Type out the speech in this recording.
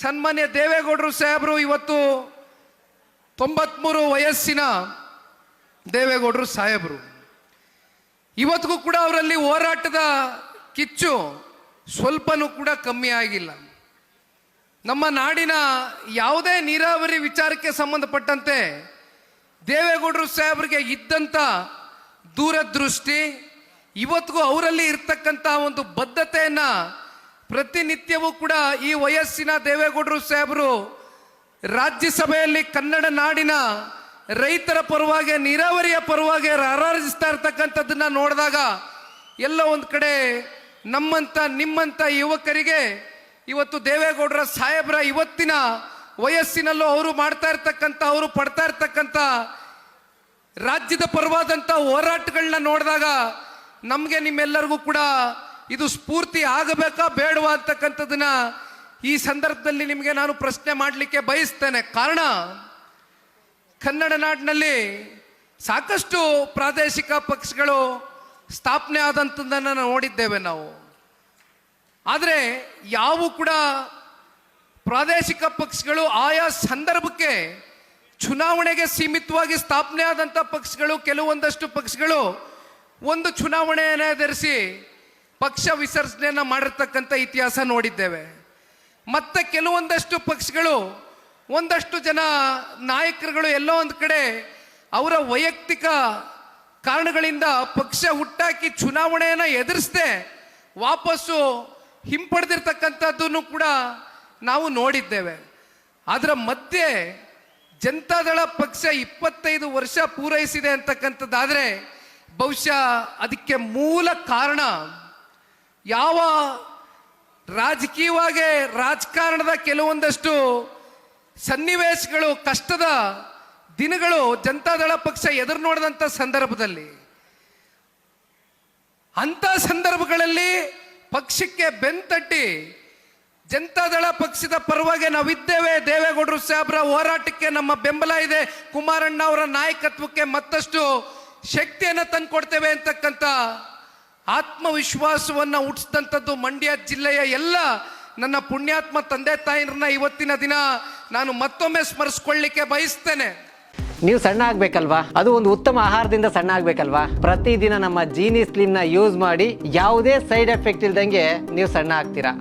ಸನ್ಮಾನ್ಯ ದೇವೇಗೌಡರು ಸಾಹೇಬರು ಇವತ್ತು 93 ವಯಸ್ಸಿನ ದೇವೇಗೌಡರು ಸಾಹೇಬರು. ಇವತ್ತಿಗೂ ಕೂಡ ಅವರಲ್ಲಿ ಹೋರಾಟದ ಕಿಚ್ಚು ಸ್ವಲ್ಪನೂ ಕೂಡ ಕಮ್ಮಿ ಆಗಿಲ್ಲ. ನಮ್ಮ ನಾಡಿನ ಯಾವುದೇ ನೀರಾವರಿ ವಿಚಾರಕ್ಕೆ ಸಂಬಂಧಪಟ್ಟಂತೆ ದೇವೇಗೌಡರು ಸಾಹೇಬರಿಗೆ ಇದ್ದಂಥ ದೂರದೃಷ್ಟಿ, ಇವತ್ತಿಗೂ ಅವರಲ್ಲಿ ಇರ್ತಕ್ಕಂಥ ಒಂದು ಬದ್ಧತೆಯನ್ನು ಪ್ರತಿನಿತ್ಯವೂ ಕೂಡ ಈ ವಯಸ್ಸಿನ ದೇವೇಗೌಡರು ಸಾಹೇಬರು ರಾಜ್ಯಸಭೆಯಲ್ಲಿ ಕನ್ನಡ ನಾಡಿನ ರೈತರ ಪರವಾಗಿ, ನೀರಾವರಿಯ ಪರವಾಗಿ ಹರಾಜಿಸ್ತಾ ಇರ್ತಕ್ಕಂಥದ್ದನ್ನ ನೋಡಿದಾಗ ಎಲ್ಲ ಒಂದು ಕಡೆ ನಿಮ್ಮಂಥ ಯುವಕರಿಗೆ ಇವತ್ತು ದೇವೇಗೌಡರ ಸಾಹೇಬರ ಇವತ್ತಿನ ವಯಸ್ಸಿನಲ್ಲೂ ಅವರು ಪಡ್ತಾ ಇರ್ತಕ್ಕಂಥ ರಾಜ್ಯದ ಪರವಾದಂಥ ಹೋರಾಟಗಳನ್ನ ನೋಡಿದಾಗ ನಮಗೆ ನಿಮ್ಮೆಲ್ಲರಿಗೂ ಕೂಡ ಇದು ಸ್ಫೂರ್ತಿ ಆಗಬೇಕಾ ಬೇಡವಾ ಅಂತಕ್ಕಂಥದ್ದನ್ನ ಈ ಸಂದರ್ಭದಲ್ಲಿ ನಿಮಗೆ ನಾನು ಪ್ರಶ್ನೆ ಮಾಡಲಿಕ್ಕೆ ಬಯಸ್ತೇನೆ. ಕಾರಣ, ಕನ್ನಡ ನಾಡಿನಲ್ಲಿ ಸಾಕಷ್ಟು ಪ್ರಾದೇಶಿಕ ಪಕ್ಷಗಳು ಸ್ಥಾಪನೆ ಆದಂಥದ್ದನ್ನು ನೋಡಿದ್ದೇವೆ ನಾವು. ಆದರೆ ಯಾವ ಕೂಡ ಪ್ರಾದೇಶಿಕ ಪಕ್ಷಗಳು ಆಯಾ ಸಂದರ್ಭಕ್ಕೆ ಚುನಾವಣೆಗೆ ಸೀಮಿತವಾಗಿ ಸ್ಥಾಪನೆ ಆದಂಥ ಪಕ್ಷಗಳು, ಕೆಲವೊಂದಷ್ಟು ಪಕ್ಷಗಳು ಒಂದು ಚುನಾವಣೆಯನ್ನು ಎದುರಿಸಿ ಪಕ್ಷ ವಿಸರ್ಜನೆಯನ್ನು ಮಾಡಿರ್ತಕ್ಕಂಥ ಇತಿಹಾಸ ನೋಡಿದ್ದೇವೆ. ಮತ್ತೆ ಕೆಲವೊಂದಷ್ಟು ಪಕ್ಷಗಳು, ಒಂದಷ್ಟು ಜನ ನಾಯಕರುಗಳು ಎಲ್ಲೋ ಒಂದು ಕಡೆ ಅವರ ವೈಯಕ್ತಿಕ ಕಾರಣಗಳಿಂದ ಪಕ್ಷ ಹುಟ್ಟಾಕಿ ಚುನಾವಣೆಯನ್ನು ಎದುರಿಸದೆ ವಾಪಸ್ಸು ಹಿಂಪಡೆದಿರ್ತಕ್ಕಂಥದ್ದನ್ನು ಕೂಡ ನಾವು ನೋಡಿದ್ದೇವೆ. ಅದರ ಮಧ್ಯೆ ಜನತಾದಳ ಪಕ್ಷ 25 ವರ್ಷ ಪೂರೈಸಿದೆ ಅಂತಕ್ಕಂಥದ್ದಾದರೆ ಬಹುಶಃ ಅದಕ್ಕೆ ಮೂಲ ಕಾರಣ ಯಾವ ರಾಜಕಾರಣದ ಕೆಲವೊಂದಷ್ಟು ಸನ್ನಿವೇಶಗಳು, ಕಷ್ಟದ ದಿನಗಳು ಜನತಾದಳ ಪಕ್ಷ ಎದುರು ನೋಡಿದಂಥ ಸಂದರ್ಭದಲ್ಲಿ, ಅಂಥ ಸಂದರ್ಭಗಳಲ್ಲಿ ಪಕ್ಷಕ್ಕೆ ಬೆಂತಟ್ಟಿ ಜನತಾದಳ ಪಕ್ಷದ ಪರವಾಗಿ ನಾವಿದ್ದೇವೆ, ದೇವೇಗೌಡರು ಸಾಹೇಬ್ರ ಹೋರಾಟಕ್ಕೆ ನಮ್ಮ ಬೆಂಬಲ ಇದೆ, ಕುಮಾರಣ್ಣ ಅವರ ನಾಯಕತ್ವಕ್ಕೆ ಮತ್ತಷ್ಟು ಶಕ್ತಿಯನ್ನು ತಂದುಕೊಡ್ತೇವೆ ಅಂತಕ್ಕಂಥ ಆತ್ಮವಿಶ್ವಾಸವನ್ನು ಹುಟ್ಟಿಸಿದಂಥದ್ದು ಮಂಡ್ಯ ಜಿಲ್ಲೆಯ ಎಲ್ಲ ನನ್ನ ಪುಣ್ಯಾತ್ಮ ತಂದೆ ತಾಯಿರನ್ನ ಇವತ್ತಿನ ದಿನ ನಾನು ಮತ್ತೊಮ್ಮೆ ಸ್ಮರಿಸ್ಕೊಳ್ಳಿಕ್ಕೆ ಬಯಸ್ತೇನೆ. ನೀವು ಸಣ್ಣ ಆಗ್ಬೇಕಲ್ವಾ? ಅದು ಒಂದು ಉತ್ತಮ ಆಹಾರದಿಂದ ಸಣ್ಣ ಆಗ್ಬೇಕಲ್ವಾ? ಪ್ರತಿದಿನ ನಮ್ಮ ಜೀನಿ ಸ್ಲಿಮ್ ನ ಯೂಸ್ ಮಾಡಿ ಯಾವುದೇ ಸೈಡ್ ಎಫೆಕ್ಟ್ ಇಲ್ದಂಗೆ ನೀವು ಸಣ್ಣ ಆಗ್ತೀರಾ.